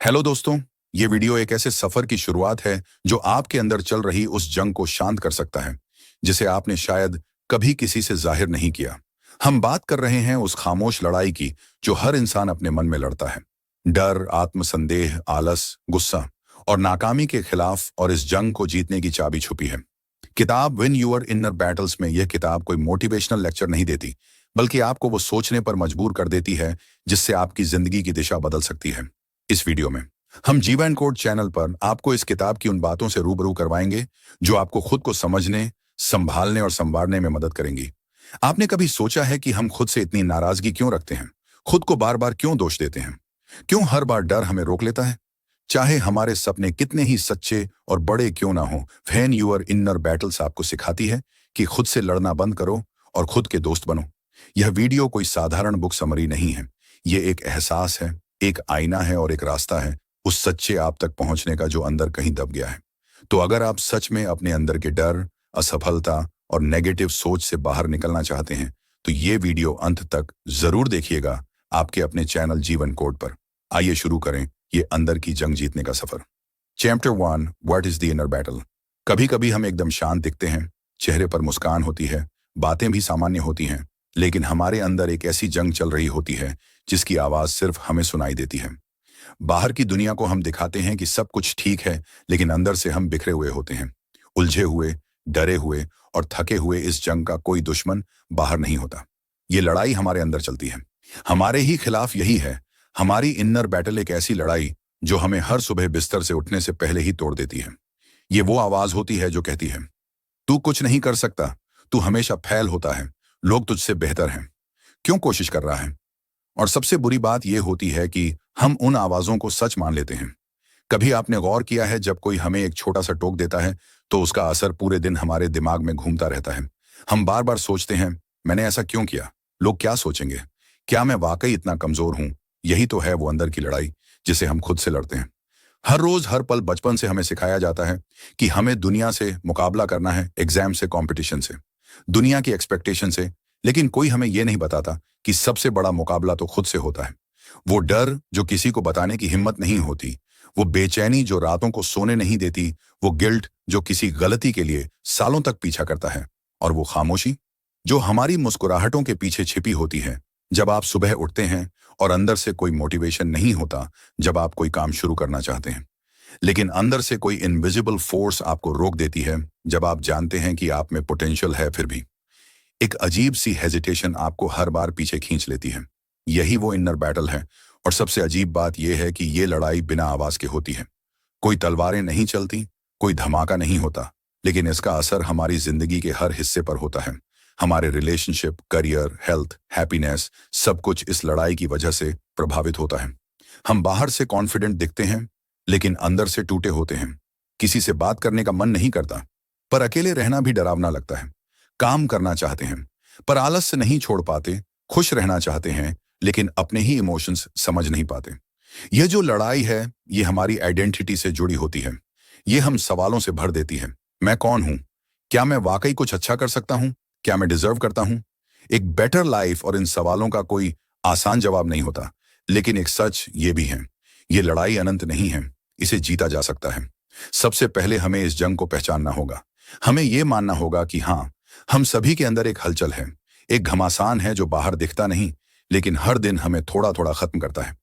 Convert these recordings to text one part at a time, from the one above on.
Hello दोस्तों। ये video एक ऐसे सफर की शुरुआत है जो आपके अंदर चल रही उस जंग को शांत कर सकता है जिसे आपने शायद कभी किसी से जाहिर नहीं किया। हम बात कर रहे हैं उस खामोश लड़ाई की जो हर इंसान अपने मन में लड़ता है। डर, आत्मसंदेह, आलस, गुस्सा और नाकामी के खिलाफ, और इस जंग को जीतने की चाबी छुपी है। किताब विन यूर इनर बैटल्स में यह किताब कोई मोटिवेशनल लेक्चर नहीं देती, बल्कि आपको वो सोचने पर मजबूर कर देती है जिससे आपकी जिंदगी की दिशा बदल सकती है। इस वीडियो में हम जीवा एंड कोड चैनल पर आपको इस किताब की उन बातों से रूबरू करवाएंगे जो आपको खुद को समझने, संभालने और संवारने में मदद करेंगी। आपने कभी सोचा है कि हम खुद से इतनी नाराजगी क्यों रखते हैं? खुद को बार बार क्यों दोष देते हैं? क्यों हर बार डर हमें रोक लेता है? चाहे हमारे सपने कितने ही सच्चे और बड़े क्यों ना हो, व्हेन यूर इनर बैटल्स आपको सिखाती है कि खुद से लड़ना बंद करो और खुद के दोस्त बनो। यह वीडियो कोई साधारण बुक समरी नहीं है। ये एक एहसास है, एक आईना है और एक रास्ता है उस सच्चे आप तक पहुंचने का जो अंदर कहीं दब गया है। तो अगर आप सच में अपने अंदर के डर, असफलता और नेगेटिव सोच से बाहर निकलना चाहते हैं तो ये वीडियो अंत तक जरूर देखिएगा, आपके अपने चैनल जीवन कोड पर। आइए शुरू करें ये अंदर की जंग जीतने का सफर। Chapter 1, what is the inner battle. कभी कभी हम एकदम शांत दिखते हैं, चेहरे पर मुस्कान होती है, बातें भी सामान्य होती हैं, लेकिन हमारे अंदर एक ऐसी जंग चल रही होती है जिसकी आवाज सिर्फ हमें सुनाई देती है। बाहर की दुनिया को हम दिखाते हैं कि सब कुछ ठीक है, लेकिन अंदर से हम बिखरे हुए होते हैं, उलझे हुए, डरे हुए और थके हुए। इस जंग का कोई दुश्मन बाहर नहीं होता। ये लड़ाई हमारे अंदर चलती है, हमारे ही खिलाफ। यही है हमारी इनर बैटल, एक ऐसी लड़ाई जो हमें हर सुबह बिस्तर से उठने से पहले ही तोड़ देती है। ये वो आवाज होती है जो कहती है, तू कुछ नहीं कर सकता, तू हमेशा फेल होता है, लोग तुझसे बेहतर हैं, क्यों कोशिश कर रहा है। और सबसे बुरी बात यह होती है कि हम उन आवाजों को सच मान लेते हैं। कभी आपने गौर किया है, जब कोई हमें एक छोटा सा टोक देता है तो उसका असर पूरे दिन हमारे दिमाग में घूमता रहता है। हम बार बार सोचते हैं, मैंने ऐसा क्यों किया, लोग क्या सोचेंगे, क्या मैं वाकई इतना कमजोर हूं। यही तो है वो अंदर की लड़ाई जिसे हम खुद से लड़ते हैं। हर रोज, हर पल बचपन से हमें सिखाया जाता है कि हमें दुनिया से मुकाबला करना है, एग्जाम से, कंपटीशन से, दुनिया की एक्सपेक्टेशन से। लेकिन कोई हमें यह नहीं बताता कि सबसे बड़ा मुकाबला तो खुद से होता है। वो डर जो किसी को बताने की हिम्मत नहीं होती, वो बेचैनी जो रातों को सोने नहीं देती, वो गिल्ट जो किसी गलती के लिए सालों तक पीछा करता है, और वो खामोशी जो हमारी मुस्कुराहटों के पीछे छिपी होती है। जब आप सुबह उठते हैं और अंदर से कोई मोटिवेशन नहीं होता, जब आप कोई काम शुरू करना चाहते हैं, लेकिन अंदर से कोई इनविजिबल फोर्स आपको रोक देती है, जब आप जानते हैं कि आप में पोटेंशियल है, फिर भी एक अजीब सी हेजिटेशन आपको हर बार पीछे खींच लेती है। यही वो इनर बैटल है। और सबसे अजीब बात यह है कि ये लड़ाई बिना आवाज के होती है। कोई तलवारें नहीं चलती, कोई धमाका नहीं होता, लेकिन इसका असर हमारी जिंदगी के हर हिस्से पर होता है। हमारे रिलेशनशिप, करियर, हेल्थ, हैप्पीनेस, सब कुछ इस लड़ाई की वजह से प्रभावित होता है। हम बाहर से कॉन्फिडेंट दिखते हैं, लेकिन अंदर से टूटे होते हैं। किसी से बात करने का मन नहीं करता, पर अकेले रहना भी डरावना लगता है। काम करना चाहते हैं पर आलस से नहीं छोड़ पाते, खुश रहना चाहते हैं लेकिन अपने ही इमोशंस समझ नहीं पाते। यह जो लड़ाई है, ये हमारी आइडेंटिटी से जुड़ी होती है। ये हम सवालों से भर देती है। मैं कौन हूं? क्या मैं वाकई कुछ अच्छा कर सकता हूं? क्या मैं डिजर्व करता हूं एक बेटर लाइफ? और इन सवालों का कोई आसान जवाब नहीं होता, लेकिन एक सच ये भी है, ये लड़ाई अनंत नहीं है, इसे जीता जा सकता है। सबसे पहले हमें इस जंग को पहचानना होगा। हमें यह मानना होगा कि हाँ, हम सभी के अंदर एक हलचल है, एक घमासान है जो बाहर दिखता नहीं, लेकिन हर दिन हमें थोड़ा थोड़ा खत्म करता है।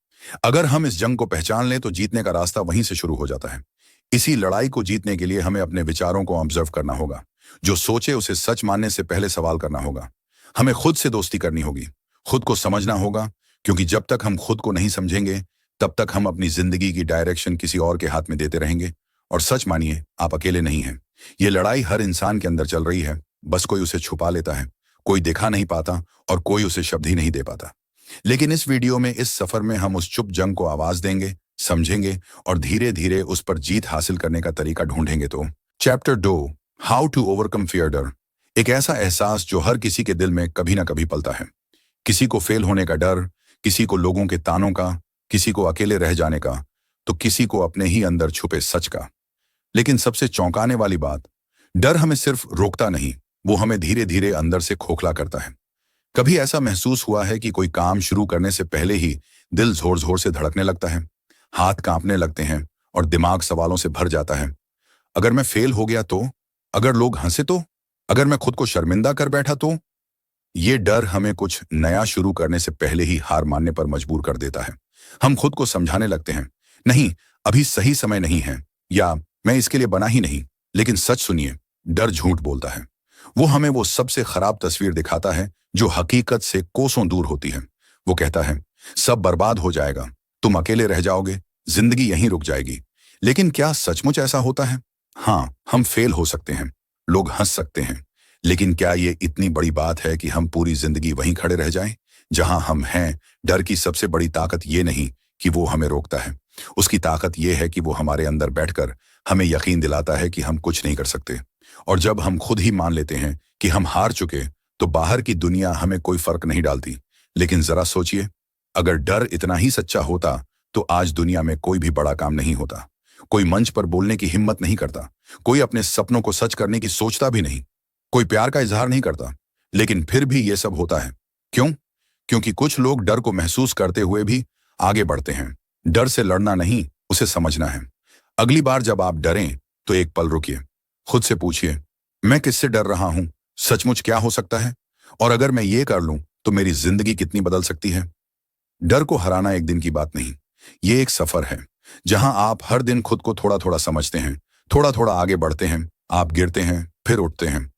अगर हम इस जंग को पहचान लें तो जीतने का रास्ता वहीं से शुरू हो जाता है। इसी लड़ाई को जीतने के लिए हमें अपने विचारों को ऑब्जर्व करना होगा। जो सोचे उसे सच मानने से पहले सवाल करना होगा। हमें खुद से दोस्ती करनी होगी, खुद को समझना होगा, क्योंकि जब तक हम खुद को नहीं समझेंगे तब तक हम अपनी जिंदगी की डायरेक्शन किसी और के हाथ में देते रहेंगे। और सच मानिए, आप अकेले नहीं हैं। ये लड़ाई हर इंसान के अंदर चल रही है, बस कोई उसे छुपा लेता है, कोई दिखा नहीं पाता और कोई उसे शब्द ही नहीं दे पाता। लेकिन इस वीडियो में, इस सफर में, हम उस चुप जंग को आवाज देंगे, समझेंगे और धीरे धीरे उस पर जीत हासिल करने का तरीका ढूंढेंगे। तो chapter 2, how to overcome fear, डर। एक ऐसा एहसास जो हर किसी के दिल में कभी ना कभी पलता है। किसी को फेल होने का डर, किसी को लोगों के तानों का, किसी को अकेले रह जाने का, तो किसी को अपने ही अंदर छुपे सच का। लेकिन सबसे चौंकाने वाली बात, डर हमें सिर्फ रोकता नहीं, वो हमें धीरे धीरे अंदर से खोखला करता है। कभी ऐसा महसूस हुआ है कि कोई काम शुरू करने से पहले ही दिल जोर जोर से धड़कने लगता है, हाथ कांपने लगते हैं और दिमाग सवालों से भर जाता है। अगर मैं फेल हो गया तो? अगर लोग हंसे तो? अगर मैं खुद को शर्मिंदा कर बैठा तो? ये डर हमें कुछ नया शुरू करने से पहले ही हार मानने पर मजबूर कर देता है। हम खुद को समझाने लगते हैं, नहीं, अभी सही समय नहीं है, या मैं इसके लिए बना ही नहीं। लेकिन सच सुनिए, डर झूठ बोलता है। वो हमें वो सबसे खराब तस्वीर दिखाता है जो हकीकत से कोसों दूर होती है। वो कहता है, सब बर्बाद हो जाएगा, तुम अकेले रह जाओगे, जिंदगी यहीं रुक जाएगी। लेकिन क्या सचमुच ऐसा होता है? हाँ, हम फेल हो सकते हैं, लोग हंस सकते हैं, लेकिन क्या ये इतनी बड़ी बात है कि हम पूरी जिंदगी वहीं खड़े रह जाएं, जहां हम हैं? डर की सबसे बड़ी ताकत ये नहीं कि वो हमें रोकता है, उसकी ताकत ये है कि वो हमारे अंदर बैठकर हमें यकीन दिलाता है कि हम कुछ नहीं कर सकते। और जब हम खुद ही मान लेते हैं कि हम हार चुके, तो बाहर की दुनिया हमें कोई फर्क नहीं डालती। लेकिन जरा सोचिए, अगर डर इतना ही सच्चा होता तो आज दुनिया में कोई भी बड़ा काम नहीं होता। कोई मंच पर बोलने की हिम्मत नहीं करता, कोई अपने सपनों को सच करने की सोचता भी नहीं, कोई प्यार का इजहार नहीं करता। लेकिन फिर भी ये सब होता है। क्यों? क्योंकि कुछ लोग डर को महसूस करते हुए भी आगे बढ़ते हैं। डर से लड़ना नहीं, उसे समझना है। अगली बार जब आप डरें तो एक पल रुकिए, खुद से पूछिए, मैं किससे डर रहा हूं? सचमुच क्या हो सकता है? और अगर मैं ये कर लूं तो मेरी जिंदगी कितनी बदल सकती है? डर को हराना एक दिन की बात नहीं, ये एक सफर है, जहां आप हर दिन खुद को थोड़ा थोड़ा समझते हैं, थोड़ा थोड़ा आगे बढ़ते हैं। आप गिरते हैं, फिर उठते हैं,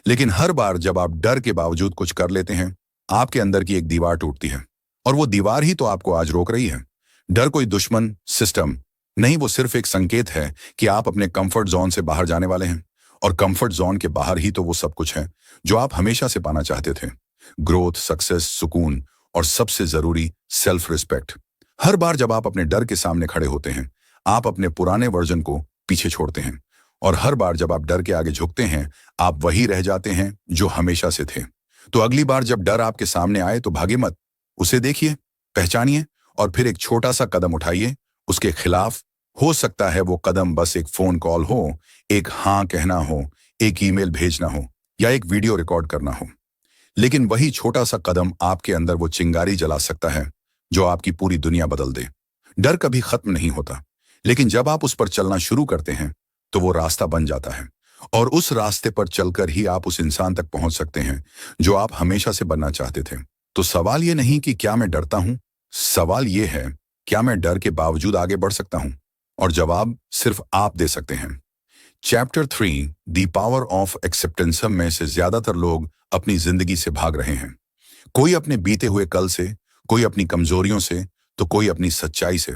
लेकिन हर बार जब आप डर के बावजूद कुछ कर लेते हैं, आपके अंदर की एक दीवार टूटती है। और वो दीवार ही तो आपको आज रोक रही है। डर कोई दुश्मन, सिस्टम नहीं, वो सिर्फ एक संकेत है कि आप अपने कंफर्ट जोन से बाहर जाने वाले हैं। और कंफर्ट जोन के बाहर ही तो वो सब कुछ है जो आप हमेशा से पाना चाहते थे। ग्रोथ, सक्सेस, सुकून, और सबसे जरूरी सेल्फ रिस्पेक्ट। हर बार जब आप अपने डर के सामने खड़े होते हैं, आप अपने पुराने वर्जन को पीछे छोड़ते हैं। और हर बार जब आप डर के आगे झुकते हैं, आप वही रह जाते हैं जो हमेशा से थे। तो अगली बार जब डर आपके सामने आए तो भागे मत, उसे देखिए, पहचानिए, और फिर एक छोटा सा कदम उठाइए उसके खिलाफ। हो सकता है वो कदम बस एक फोन कॉल हो, एक हाँ कहना हो, एक ईमेल भेजना हो, या एक वीडियो रिकॉर्ड करना हो। लेकिन वही छोटा सा कदम आपके अंदर वो चिंगारी जला सकता है जो आपकी पूरी दुनिया बदल दे। डर कभी खत्म नहीं होता, लेकिन जब आप उस पर चलना शुरू करते हैं तो वो रास्ता बन जाता है। और उस रास्ते पर चलकर ही आप उस इंसान तक पहुंच सकते हैं जो आप हमेशा से बनना चाहते थे। तो सवाल ये नहीं कि क्या मैं डरता हूं, सवाल ये है, क्या मैं डर के बावजूद आगे बढ़ सकता हूं? और जवाब सिर्फ आप दे सकते हैं। Chapter 3, the power of acceptance में से ज्यादातर लोग अपनी जिंदगी से भाग रहे हैं। कोई अपने बीते हुए कल से, कोई अपनी कमजोरियों से, तो कोई अपनी सच्चाई से।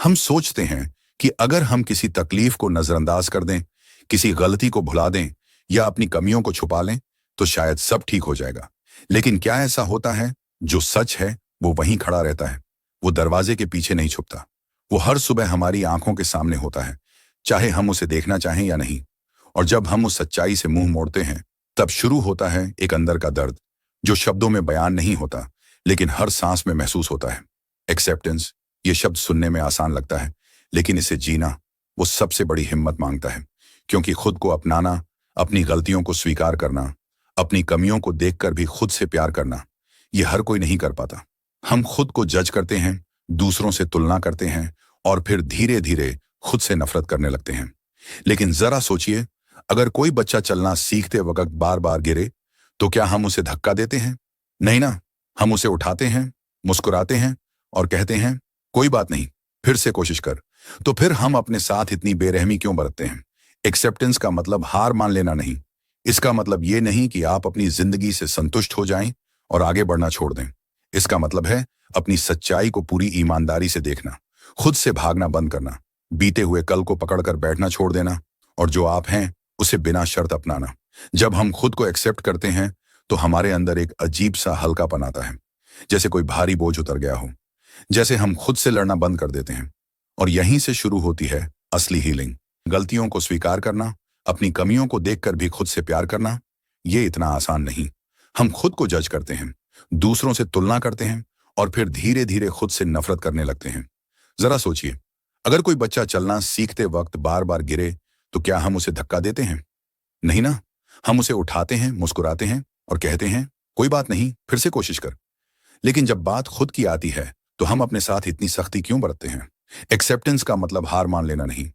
हम सोचते हैं कि अगर हम किसी तकलीफ को नजरअंदाज कर दें, किसी गलती को भुला दें, या अपनी कमियों को छुपा लें, तो शायद सब ठीक हो जाएगा। लेकिन क्या ऐसा होता है? जो सच है वो वहीं खड़ा रहता है। वो दरवाजे के पीछे नहीं छुपता। वो हर सुबह हमारी आंखों के सामने होता है, चाहे हम उसे देखना चाहें या नहीं। और जब हम उस सच्चाई से मुंह मोड़ते हैं, तब शुरू होता है एक अंदर का दर्द जो शब्दों में बयान नहीं होता, लेकिन हर सांस में महसूस होता है। एक्सेप्टेंस, ये शब्द सुनने में आसान लगता है, लेकिन इसे जीना वो सबसे बड़ी हिम्मत मांगता है। क्योंकि खुद को अपनाना, अपनी गलतियों को स्वीकार करना, अपनी कमियों को देखकर भी खुद से प्यार करना, ये हर कोई नहीं कर पाता। हम खुद को जज करते हैं, दूसरों से तुलना करते हैं, और फिर धीरे धीरे खुद से नफरत करने लगते हैं। लेकिन जरा सोचिए, अगर कोई बच्चा चलना सीखते वक्त बार बार गिरे, तो क्या हम उसे धक्का देते हैं? नहीं ना, हम उसे उठाते हैं, मुस्कुराते हैं, और कहते हैं, कोई बात नहीं, फिर से कोशिश कर। तो फिर हम अपने साथ इतनी बेरहमी क्यों बरतते हैं? एक्सेप्टेंस का मतलब हार मान लेना नहीं। इसका मतलब ये नहीं कि आप अपनी जिंदगी से संतुष्ट हो जाएं और आगे बढ़ना छोड़ दें। इसका मतलब है अपनी सच्चाई को पूरी ईमानदारी से देखना, खुद से भागना बंद करना, बीते हुए कल को पकड़कर बैठना छोड़ देना, और जो आप हैं उसे बिना शर्त अपनाना। जब हम खुद को एक्सेप्ट करते हैं तो हमारे अंदर एक अजीब सा हल्कापन आता है, जैसे कोई भारी बोझ उतर गया हो, जैसे हम खुद से लड़ना बंद कर देते हैं। और यहीं से शुरू होती है असली हीलिंग। गलतियों को स्वीकार करना, अपनी कमियों को देखकर भी खुद से प्यार करना, ये इतना आसान नहीं। हम खुद को जज करते हैं, दूसरों से तुलना करते हैं, और फिर धीरे धीरे खुद से नफरत करने लगते हैं। जरा सोचिए, अगर कोई बच्चा चलना सीखते वक्त बार बार गिरे, तो क्या हम उसे धक्का देते हैं? नहीं ना, हम उसे उठाते हैं, मुस्कुराते हैं, और कहते हैं, कोई बात नहीं, फिर से कोशिश कर। लेकिन जब बात खुद की आती है तो हम अपने साथ इतनी सख्ती क्यों बरतते हैं? एक्सेप्टेंस का मतलब हार मान लेना नहीं।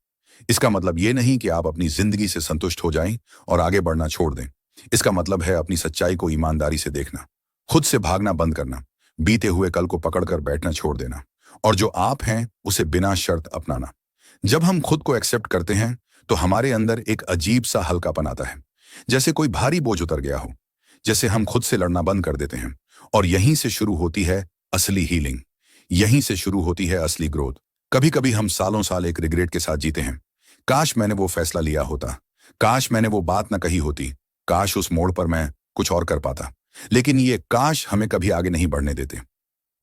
इसका मतलब ये नहीं कि आप अपनी जिंदगी से संतुष्ट हो जाएं और आगे बढ़ना छोड़ दें। इसका मतलब है अपनी सच्चाई को ईमानदारी से देखना, खुद से भागना बंद करना, बीते हुए कल को पकड़कर बैठना छोड़ देना, और जो आप हैं उसे बिना शर्त अपनाना। जब हम खुद को एक्सेप्ट करते हैं तो हमारे अंदर एक अजीब सा हल्कापन आता है, जैसे कोई भारी बोझ उतर गया हो, जैसे हम खुद से लड़ना बंद कर देते हैं। और यहीं से शुरू होती है असली हीलिंग, यहीं से शुरू होती है असली ग्रोथ। कभी कभी हम सालों साल एक रिग्रेट के साथ जीते हैं। काश मैंने वो फैसला लिया होता, काश मैंने वो बात ना कही होती, काश उस मोड़ पर मैं कुछ और कर पाता। लेकिन ये काश हमें कभी आगे नहीं बढ़ने देते।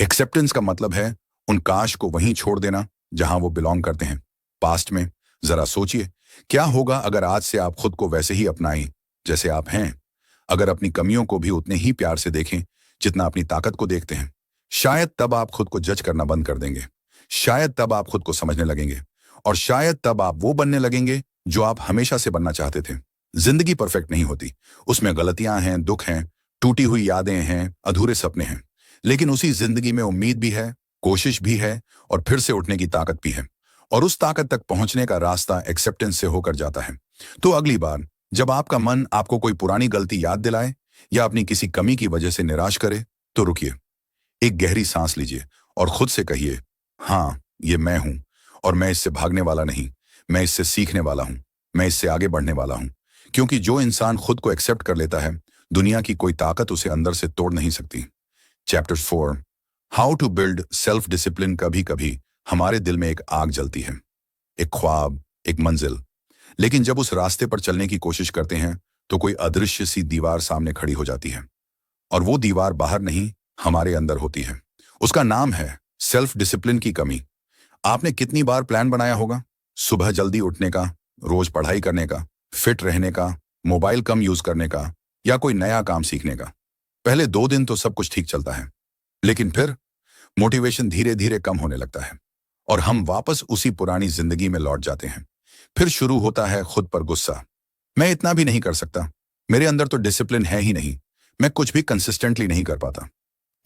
एक्सेप्टेंस का मतलब है उन काश को वहीं छोड़ देना जहां वो बिलोंग करते हैं, पास्ट में। जरा सोचिए, क्या होगा अगर आज से आप खुद को वैसे ही अपनाएं जैसे आप हैं, अगर अपनी कमियों को भी उतने ही प्यार से देखें जितना अपनी ताकत को देखते हैं। शायद तब आप खुद को जज करना बंद कर देंगे, शायद तब आप खुद को समझने लगेंगे, और शायद तब आप वो बनने लगेंगे जो आप हमेशा से बनना चाहते थे। जिंदगी परफेक्ट नहीं होती, उसमें गलतियां हैं, दुख हैं, टूटी हुई यादें हैं, अधूरे सपने हैं। लेकिन उसी जिंदगी में उम्मीद भी है, कोशिश भी है, और फिर से उठने की ताकत भी है। और उस ताकत तक पहुंचने का रास्ता एक्सेप्टेंस से होकर जाता है। तो अगली बार जब आपका मन आपको कोई पुरानी गलती याद दिलाए या अपनी किसी कमी की वजह से निराश करे, तो रुकिए, एक गहरी सांस लीजिए और खुद से कहिए, हाँ, ये मैं हूं, और मैं इससे भागने वाला नहीं, मैं इससे सीखने वाला हूं, मैं इससे आगे बढ़ने वाला हूं। क्योंकि जो इंसान खुद को एक्सेप्ट कर लेता है, दुनिया की कोई ताकत उसे अंदर से तोड़ नहीं सकती। Chapter 4, how to build self discipline. कभी कभी हमारे दिल में एक आग जलती है, एक ख्वाब, एक मंजिल। लेकिन जब उस रास्ते पर चलने की कोशिश करते हैं तो कोई अदृश्य सी दीवार सामने खड़ी हो जाती है। और वो दीवार बाहर नहीं, हमारे अंदर होती है। उसका नाम है सेल्फ डिसिप्लिन की कमी। आपने कितनी बार प्लान बनाया होगा, सुबह जल्दी उठने का, रोज पढ़ाई करने का, फिट रहने का, मोबाइल कम यूज करने का, या कोई नया काम सीखने का। पहले 2 दिन तो सब कुछ ठीक चलता है, लेकिन फिर मोटिवेशन धीरे धीरे कम होने लगता है और हम वापस उसी पुरानी जिंदगी में लौट जाते हैं। फिर शुरू होता है खुद पर गुस्सा। मैं इतना भी नहीं कर सकता, मेरे अंदर तो डिसिप्लिन है ही नहीं, मैं कुछ भी कंसिस्टेंटली नहीं कर पाता।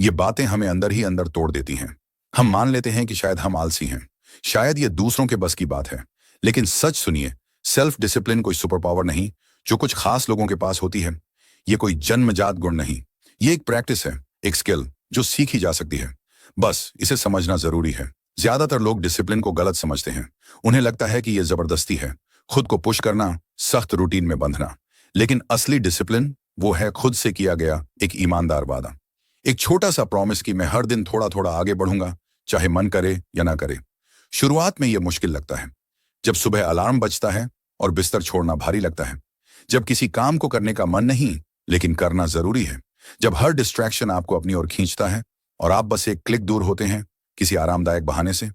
ये बातें हमें अंदर ही अंदर तोड़ देती हैं। हम मान लेते हैं कि शायद हम आलसी हैं, शायद ये दूसरों के बस की बात है। लेकिन सच सुनिए, सेल्फ डिसिप्लिन कोई सुपर पावर नहीं जो कुछ खास लोगों के पास होती है। ये कोई जन्मजात गुण नहीं, ये एक प्रैक्टिस है, एक स्किल जो सीखी जा सकती है। बस इसे समझना जरूरी है। ज्यादातर लोग डिसिप्लिन को गलत समझते हैं। उन्हें लगता है कि यह जबरदस्ती है, खुद को पुश करना, सख्त रूटीन में बंधना। लेकिन असली डिसिप्लिन वो है खुद से किया गया एक ईमानदार वादा, एक छोटा सा प्रॉमिस कि मैं हर दिन थोड़ा थोड़ा आगे बढ़ूंगा, चाहे मन करे या ना करे। शुरुआत में यह मुश्किल लगता है, जब सुबह अलार्म बजता है और बिस्तर छोड़ना भारी लगता है, जब किसी काम को करने का मन नहीं लेकिन करना जरूरी है, जब हर डिस्ट्रैक्शन आपको अपनी ओर खींचता है और आप बस एक क्लिक दूर होते हैं किसी आरामदायक बहाने से।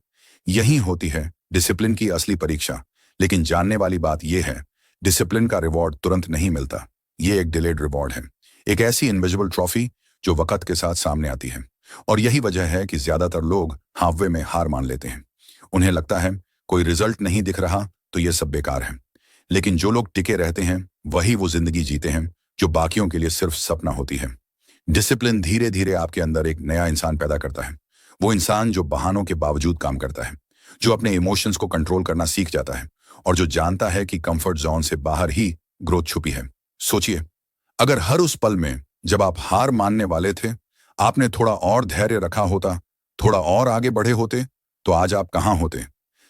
यही होती है डिसिप्लिन की असली परीक्षा। लेकिन जानने वाली बात यह है, डिसिप्लिन का रिवॉर्ड तुरंत नहीं मिलता। ये एक डिलेड रिवॉर्ड है, एक ऐसी इनविजिबल ट्रॉफी जो वक्त के साथ सामने आती है। और यही वजह है कि ज्यादातर लोग हाफवे में हार मान लेते हैं। उन्हें लगता है कोई रिजल्ट नहीं दिख रहा तो ये सब बेकार है। लेकिन जो लोग टिके रहते हैं वही वो जिंदगी जीते हैं जो बाकियों के लिए सिर्फ सपना होती है। डिसिप्लिन धीरे धीरे आपके अंदर एक नया इंसान पैदा करता है। वो इंसान जो बहानों के बावजूद काम करता है, जो अपने इमोशंस को कंट्रोल करना सीख जाता है, और जो जानता है कि कंफर्ट जोन से बाहर ही ग्रोथ छुपी है। सोचिए, अगर हर उस पल में जब आप हार मानने वाले थे आपने थोड़ा और धैर्य रखा होता, थोड़ा और आगे बढ़े होते, तो आज आप कहां होते।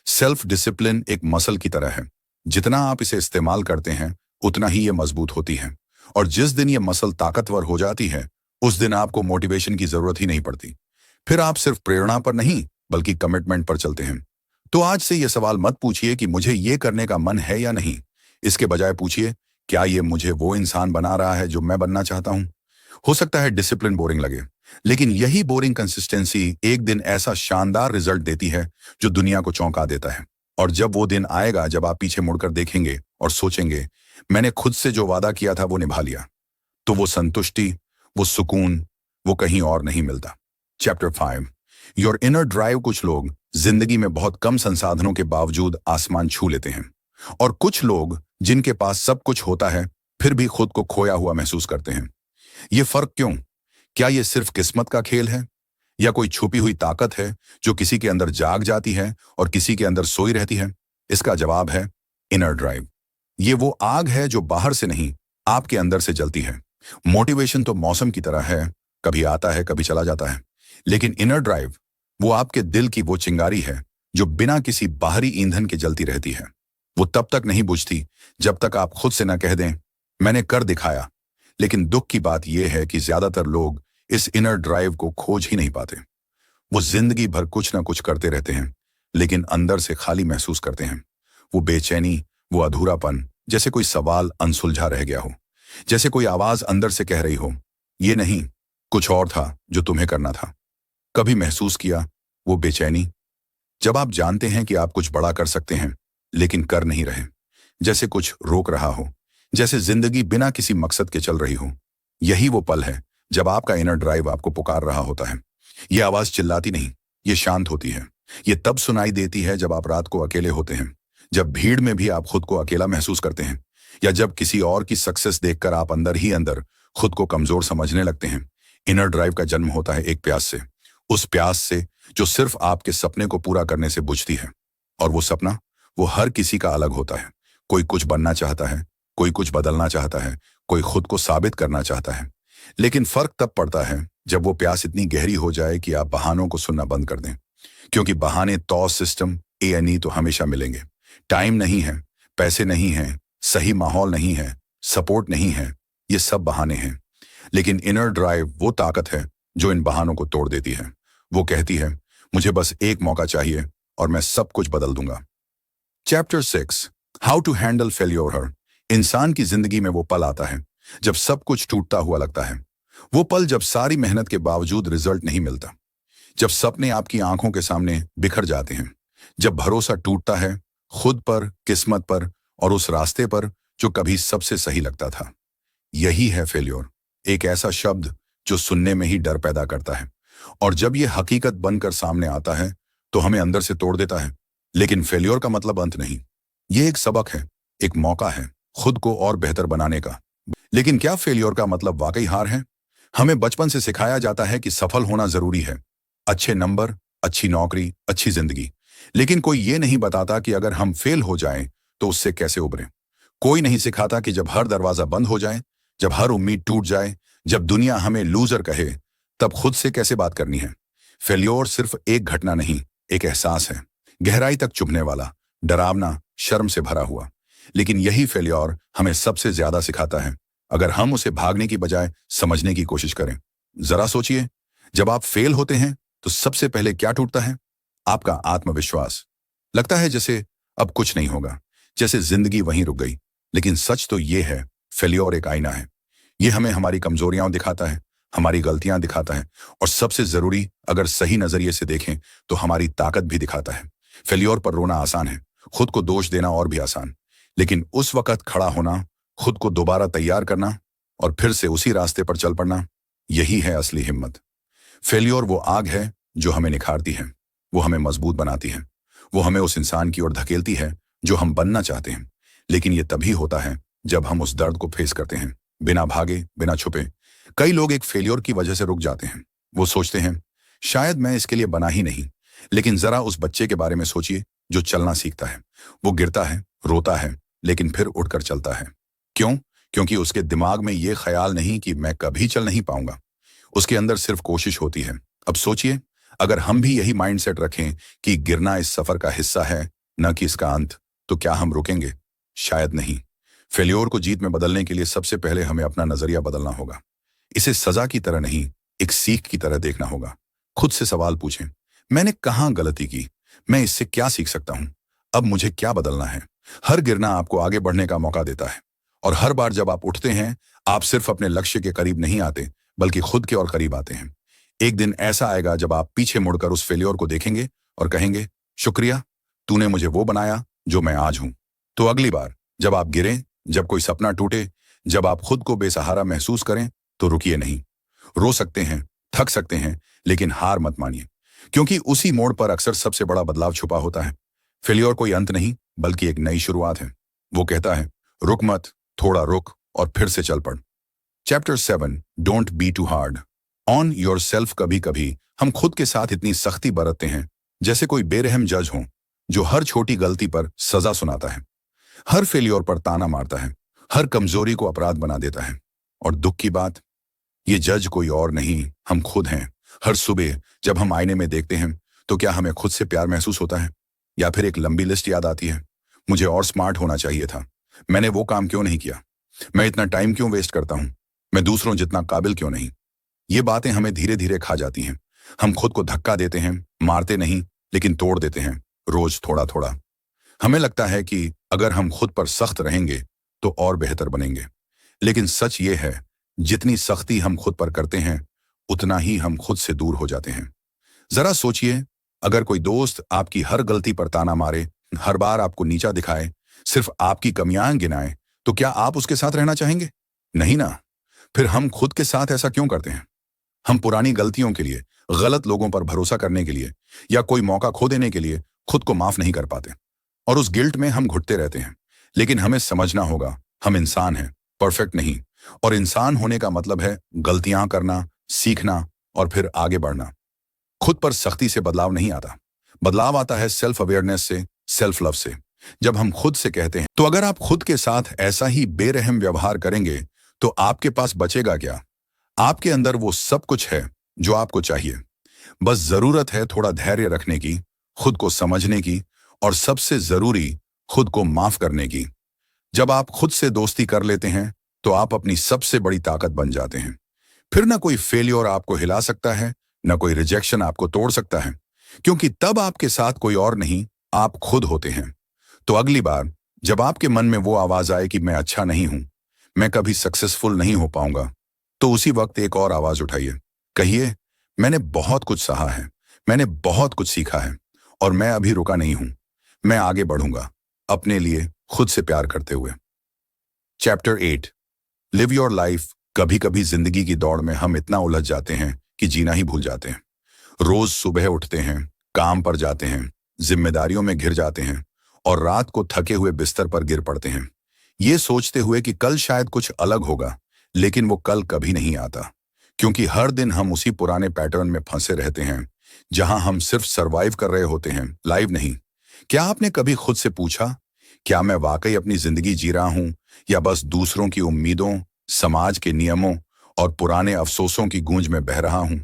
सेल्फ डिसिप्लिन एक मसल की तरह है, जितना आप इसे इस्तेमाल करते हैं उतना ही ये मजबूत होती है। और जिस दिन ये मसल ताकतवर हो जाती है उस दिन आपको मोटिवेशन की जरूरत ही नहीं पड़ती। फिर आप सिर्फ प्रेरणा पर नहीं बल्कि कमिटमेंट पर चलते हैं। तो आज से ये सवाल मत पूछिए कि मुझे ये करने का मन है या नहीं। इसके बजाय पूछिए, क्या ये मुझे वो इंसान बना रहा है जो मैं बनना चाहता हूं। हो सकता है डिसिप्लिन बोरिंग लगे, लेकिन यही बोरिंग कंसिस्टेंसी एक दिन ऐसा शानदार रिजल्ट देती है जो दुनिया को चौंका देता है। और जब वो दिन आएगा जब आप पीछे मुड़कर देखेंगे और सोचेंगे, मैंने खुद से जो वादा किया था वो निभा लिया, तो वो संतुष्टि, वो सुकून, वो कहीं और नहीं मिलता। Chapter 5, your inner drive. कुछ लोग जिंदगी में बहुत कम संसाधनों के बावजूद आसमान छू लेते हैं, और कुछ लोग जिनके पास सब कुछ होता है फिर भी खुद को खोया हुआ महसूस करते हैं। ये फर्क क्यों? क्या ये सिर्फ किस्मत का खेल है, या कोई छुपी हुई ताकत है जो किसी के अंदर जाग जाती है और किसी के अंदर सोई रहती है? इसका जवाब है इनर ड्राइव। ये वो आग है जो बाहर से नहीं, आपके अंदर से जलती है। मोटिवेशन तो मौसम की तरह है, कभी आता है कभी चला जाता है। लेकिन इनर ड्राइव वो आपके दिल की वो चिंगारी है जो बिना किसी बाहरी ईंधन के जलती रहती है। वो तब तक नहीं बुझती जब तक आप खुद से न कह दें मैंने कर दिखाया। लेकिन दुख की बात यह है कि ज्यादातर लोग इस इनर ड्राइव को खोज ही नहीं पाते। वो जिंदगी भर कुछ ना कुछ करते रहते हैं, लेकिन अंदर से खाली महसूस करते हैं। वो बेचैनी, वो अधूरापन, जैसे कोई सवाल अनसुलझा रह गया हो, जैसे कोई आवाज अंदर से कह रही हो ये नहीं, कुछ और था जो तुम्हें करना था। कभी महसूस किया वो बेचैनी जब आप जानते हैं कि आप कुछ बड़ा कर सकते हैं लेकिन कर नहीं रहे, जैसे कुछ रोक रहा हो, जैसे जिंदगी बिना किसी मकसद के चल रही हो। यही वो पल है जब आपका इनर ड्राइव आपको पुकार रहा होता है। ये आवाज चिल्लाती नहीं, ये शांत होती है। ये तब सुनाई देती है जब आप रात को अकेले होते हैं, जब भीड़ में भी आप खुद को अकेला महसूस करते हैं, या जब किसी और की सक्सेस देखकर आप अंदर ही अंदर खुद को कमजोर समझने लगते हैं। इनर ड्राइव का जन्म होता है एक प्यास से, उस प्यास से जो सिर्फ आपके सपने को पूरा करने से बुझती है। और वो सपना वो हर किसी का अलग होता है। कोई कुछ बनना चाहता है, कोई कुछ बदलना चाहता है, कोई खुद को साबित करना चाहता है। लेकिन फर्क तब पड़ता है जब वो प्यास इतनी गहरी हो जाए कि आप बहानों को सुनना बंद कर दें। क्योंकि बहाने तो सिस्टम A&E तो हमेशा मिलेंगे। टाइम नहीं है, पैसे नहीं है, सही माहौल नहीं है, सपोर्ट नहीं है, ये सब बहाने हैं। लेकिन इनर ड्राइव वो ताकत है जो इन बहानों को तोड़ देती है। वो कहती है मुझे बस एक मौका चाहिए और मैं सब कुछ बदल दूंगा। Chapter 6, how to handle failure. इंसान की जिंदगी में वो पल आता है जब सब कुछ टूटता हुआ लगता है। वो पल जब सारी मेहनत के बावजूद रिजल्ट नहीं मिलता, जब सपने आपकी आंखों के सामने बिखर जाते हैं, जब भरोसा टूटता है खुद पर, किस्मत पर और उस रास्ते पर जो कभी सबसे सही लगता था। यही है फेल्योर, एक ऐसा शब्द जो सुनने में ही डर पैदा करता है, और जब ये हकीकत बनकर सामने आता है तो हमें अंदर से तोड़ देता है। लेकिन फेल्योर का मतलब अंत नहीं, ये एक सबक है, एक मौका है खुद को और बेहतर बनाने का। लेकिन क्या फेल्योर का मतलब वाकई हार है? हमें बचपन से सिखाया जाता है कि सफल होना जरूरी है, अच्छे नंबर, अच्छी नौकरी, अच्छी जिंदगी। लेकिन कोई ये नहीं बताता कि अगर हम फेल हो जाएं तो उससे कैसे उबरें। कोई नहीं सिखाता कि जब हर दरवाजा बंद हो जाए, जब हर उम्मीद टूट जाए, जब दुनिया हमें लूजर कहे, तब खुद से कैसे बात करनी है। फेल्योर सिर्फ एक घटना नहीं, एक एहसास है, गहराई तक चुभने वाला, डरावना, शर्म से भरा हुआ। लेकिन यही फेल्योर हमें सबसे ज्यादा सिखाता है, अगर हम उसे भागने की बजाय समझने की कोशिश करें। जरा सोचिए, जब आप फेल होते हैं तो सबसे पहले क्या टूटता है? आपका आत्मविश्वास। लगता है जैसे अब कुछ नहीं होगा, जैसे जिंदगी वहीं रुक गई। लेकिन सच तो ये है, फेल्योर एक आईना है। ये हमें हमारी कमजोरियां दिखाता है, हमारी गलतियां दिखाता है, और सबसे जरूरी, अगर सही नजरिए से देखें तो हमारी ताकत भी दिखाता है। फेल्योर पर रोना आसान है, खुद को दोष देना और भी आसान। लेकिन उस वक्त खड़ा होना, खुद को दोबारा तैयार करना और फिर से उसी रास्ते पर चल पड़ना, यही है असली हिम्मत। फेल्योर वो आग है जो हमें निखारती है, वो हमें मजबूत बनाती है, वो हमें उस इंसान की ओर धकेलती है जो हम बनना चाहते हैं। लेकिन ये तभी होता है जब हम उस दर्द को फेस करते हैं, बिना भागे, बिना छुपे। कई लोग एक फेल्योर की वजह से रुक जाते हैं। वो सोचते हैं शायद मैं इसके लिए बना ही नहीं। लेकिन जरा उस बच्चे के बारे में सोचिए जो चलना सीखता है। वो गिरता है, रोता है, लेकिन फिर उठकर चलता है। क्यों? क्योंकि उसके दिमाग में ये ख्याल नहीं कि मैं कभी चल नहीं पाऊंगा। उसके अंदर सिर्फ कोशिश होती है। अब सोचिए, अगर हम भी यही माइंडसेट रखें कि गिरना इस सफर का हिस्सा है, न कि इसका अंत, तो क्या हम रुकेंगे? शायद नहीं। फेल्योर को जीत में बदलने के लिए सबसे पहले हमें अपना नजरिया बदलना होगा। इसे सजा की तरह नहीं, एक सीख की तरह देखना होगा। खुद से सवाल पूछें, मैंने कहाँ गलती की? मैं इससे क्या सीख सकता हूं? अब मुझे क्या बदलना है? हर गिरना आपको आगे बढ़ने का मौका देता है। और हर बार जब आप उठते हैं, आप सिर्फ अपने लक्ष्य के करीब नहीं आते, बल्कि खुद के और करीब आते हैं। एक दिन ऐसा आएगा जब आप पीछे मुड़कर उस फेल्योर को देखेंगे और कहेंगे, शुक्रिया, तूने मुझे वो बनाया जो मैं आज हूं। तो अगली बार जब आप गिरें, जब कोई सपना टूटे, जब आप खुद को बेसहारा महसूस करें, तो रुकिए नहीं। रो सकते हैं, थक सकते हैं, लेकिन हार मत मानिए, क्योंकि उसी मोड़ पर अक्सर सबसे बड़ा बदलाव छुपा होता है। फेल्योर कोई अंत नहीं, बल्कि एक नई शुरुआत है। वो कहता है, रुक मत, थोड़ा रुक और फिर से चल पड़। Chapter 7, don't be too hard. On yourself कभी कभी हम खुद के साथ इतनी सख्ती बरतते हैं जैसे कोई बेरहम जज हो जो हर छोटी गलती पर सजा सुनाता है, हर फेलियर पर ताना मारता है, हर कमजोरी को अपराध बना देता है। और दुख की बात, ये जज कोई और नहीं, हम खुद हैं। हर सुबह जब हम आईने में देखते हैं तो क्या हमें खुद से प्यार महसूस होता है, या फिर एक लंबी लिस्ट याद आती है? मुझे और स्मार्ट होना चाहिए था, मैंने वो काम क्यों नहीं किया, मैं इतना टाइम क्यों वेस्ट करता हूं, मैं दूसरों जितना काबिल क्यों नहीं। ये बातें हमें धीरे धीरे खा जाती हैं। हम खुद को धक्का देते हैं, मारते नहीं लेकिन तोड़ देते हैं, रोज थोड़ा थोड़ा। हमें लगता है कि अगर हम खुद पर सख्त रहेंगे तो और बेहतर बनेंगे, लेकिन सच ये है, जितनी सख्ती हम खुद पर करते हैं उतना ही हम खुद से दूर हो जाते हैं। जरा सोचिए, अगर कोई दोस्त आपकी हर गलती पर ताना मारे, हर बार आपको नीचा दिखाए, सिर्फ आपकी कमियां गिनाए, तो क्या आप उसके साथ रहना चाहेंगे? नहीं ना। फिर हम खुद के साथ ऐसा क्यों करते हैं? हम पुरानी गलतियों के लिए, गलत लोगों पर भरोसा करने के लिए, या कोई मौका खो देने के लिए खुद को माफ नहीं कर पाते, और उस गिल्ट में हम घुटते रहते हैं। लेकिन हमें समझना होगा, हम इंसान हैं, परफेक्ट नहीं। और इंसान होने का मतलब है गलतियां करना, सीखना और फिर आगे बढ़ना। खुद पर सख्ती से बदलाव नहीं आता, बदलाव आता है सेल्फ अवेयरनेस से, सेल्फ लव से। जब हम खुद से कहते हैं, तो अगर आप खुद के साथ ऐसा ही बेरहम व्यवहार करेंगे तो आपके पास बचेगा क्या? आपके अंदर वो सब कुछ है जो आपको चाहिए। बस जरूरत है थोड़ा धैर्य रखने की, खुद को समझने की, और सबसे जरूरी, खुद को माफ करने की। जब आप खुद से दोस्ती कर लेते हैं तो आप अपनी सबसे बड़ी ताकत बन जाते हैं। फिर ना कोई फेलियर आपको हिला सकता है, ना कोई रिजेक्शन आपको तोड़ सकता है, क्योंकि तब आपके साथ कोई और नहीं, आप खुद होते हैं। तो अगली बार जब आपके मन में वो आवाज आए कि मैं अच्छा नहीं हूं, मैं कभी सक्सेसफुल नहीं हो पाऊंगा, तो उसी वक्त एक और आवाज उठाइए। कहिए, मैंने बहुत कुछ सहा है, मैंने बहुत कुछ सीखा है, और मैं अभी रुका नहीं हूं, मैं आगे बढ़ूंगा, अपने लिए खुद से प्यार करते हुए। Chapter 8, live your life. कभी कभी जिंदगी की दौड़ में हम इतना उलझ जाते हैं कि जीना ही भूल जाते हैं। रोज सुबह उठते हैं, काम पर जाते हैं, जिम्मेदारियों में घिर जाते हैं, और रात को थके हुए बिस्तर पर गिर पड़ते हैं, ये सोचते हुए कि कल शायद कुछ अलग होगा। लेकिन वो कल कभी नहीं आता, क्योंकि हर दिन हम उसी पुराने पैटर्न में फंसे रहते हैं, जहां हम सिर्फ सरवाइव कर रहे होते हैं, लाइव नहीं। क्या आपने कभी खुद से पूछा, क्या मैं वाकई अपनी जिंदगी जी रहा हूं, या बस दूसरों की उम्मीदों, समाज के नियमों और पुराने अफसोसों की गूंज में बह रहा हूं?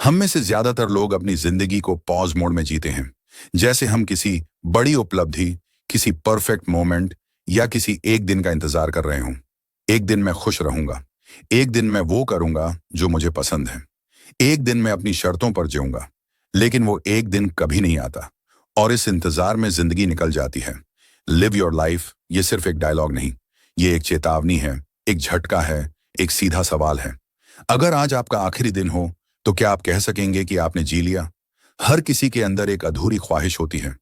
हम में से ज्यादातर लोग अपनी जिंदगी को पॉज मोड में जीते हैं, जैसे हम किसी बड़ी उपलब्धि, किसी परफेक्ट मोमेंट या किसी एक दिन का इंतजार कर रहे हों। एक दिन मैं खुश रहूंगा, एक दिन मैं वो करूंगा जो मुझे पसंद है, एक दिन मैं अपनी शर्तों पर जीऊंगा। लेकिन वो एक दिन कभी नहीं आता, और इस इंतजार में जिंदगी निकल जाती है। लिव योर लाइफ, ये सिर्फ एक डायलॉग नहीं, ये एक चेतावनी है, एक झटका है, एक सीधा सवाल है। अगर आज आपका आखिरी दिन हो तो क्या आप कह सकेंगे कि आपने जी लिया? हर किसी के अंदर एक अधूरी ख्वाहिश होती है।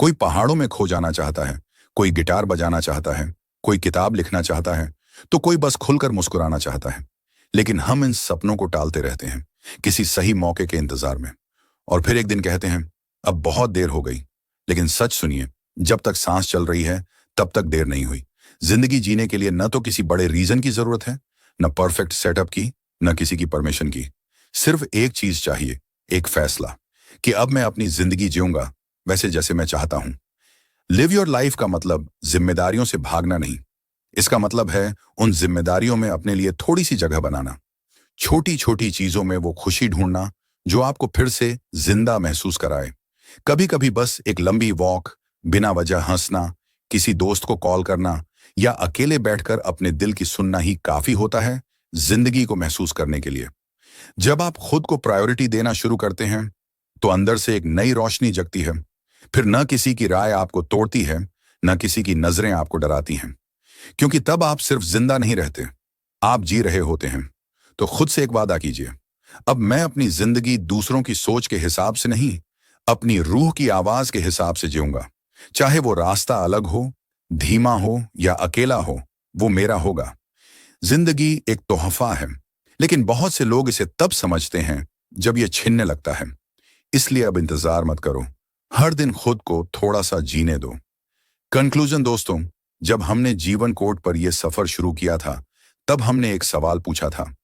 कोई पहाड़ों में खो जाना चाहता है, कोई गिटार बजाना चाहता है, कोई किताब लिखना चाहता है, तो कोई बस खुलकर मुस्कुराना चाहता है। लेकिन हम इन सपनों को टालते रहते हैं, किसी सही मौके के इंतजार में। और फिर एक दिन कहते हैं, अब बहुत देर हो गई। लेकिन सच सुनिए, जब तक सांस चल रही है तब तक देर नहीं हुई। जिंदगी जीने के लिए न तो किसी बड़े रीजन की जरूरत है, न परफेक्ट सेटअप की, न किसी की परमिशन की। सिर्फ एक चीज चाहिए, एक फैसला, कि अब मैं अपनी जिंदगी जीऊंगा वैसे जैसे मैं चाहता हूं। लिव योर लाइफ का मतलब जिम्मेदारियों से भागना नहीं, इसका मतलब है उन जिम्मेदारियों में अपने लिए थोड़ी सी जगह बनाना, छोटी छोटी चीजों में वो खुशी ढूंढना जो आपको फिर से जिंदा महसूस कराए। कभी कभी बस एक लंबी वॉक, बिना वजह हंसना, किसी दोस्त को कॉल करना, या अकेले बैठकर अपने दिल की सुनना ही काफी होता है जिंदगी को महसूस करने के लिए। जब आप खुद को प्रायोरिटी देना शुरू करते हैं तो अंदर से एक नई रोशनी जगती है। फिर न किसी की राय आपको तोड़ती है, न किसी की नजरें आपको डराती हैं, क्योंकि तब आप सिर्फ जिंदा नहीं रहते, आप जी रहे होते हैं। तो खुद से एक वादा कीजिए, अब मैं अपनी जिंदगी दूसरों की सोच के हिसाब से नहीं, अपनी रूह की आवाज के हिसाब से जीऊंगा। चाहे वो रास्ता अलग हो, धीमा हो या अकेला हो, वो मेरा होगा। जिंदगी एक तोहफा है, लेकिन बहुत से लोग इसे तब समझते हैं जब ये छिनने लगता है। इसलिए अब इंतजार मत करो, हर दिन खुद को थोड़ा सा जीने दो। कंक्लूजन दोस्तों, जब हमने जीवन कोड पर यह सफर शुरू किया था, तब हमने एक सवाल पूछा था,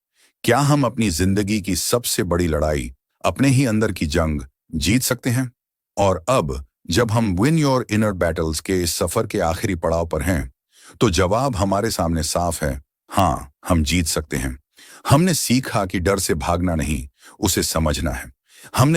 क्या हम अपनी जिंदगी की सबसे बड़ी लड़ाई, अपने ही अंदर की जंग, जीत सकते हैं? और अब जब हम विन योर इनर बैटल्स के इस सफर के आखिरी पड़ाव पर हैं, तो जवाब हमारे सामने साफ है। हाँ, हम जीत सकते हैं। हमने सीखा कि डर से भागना नहीं, उसे समझना है। हमने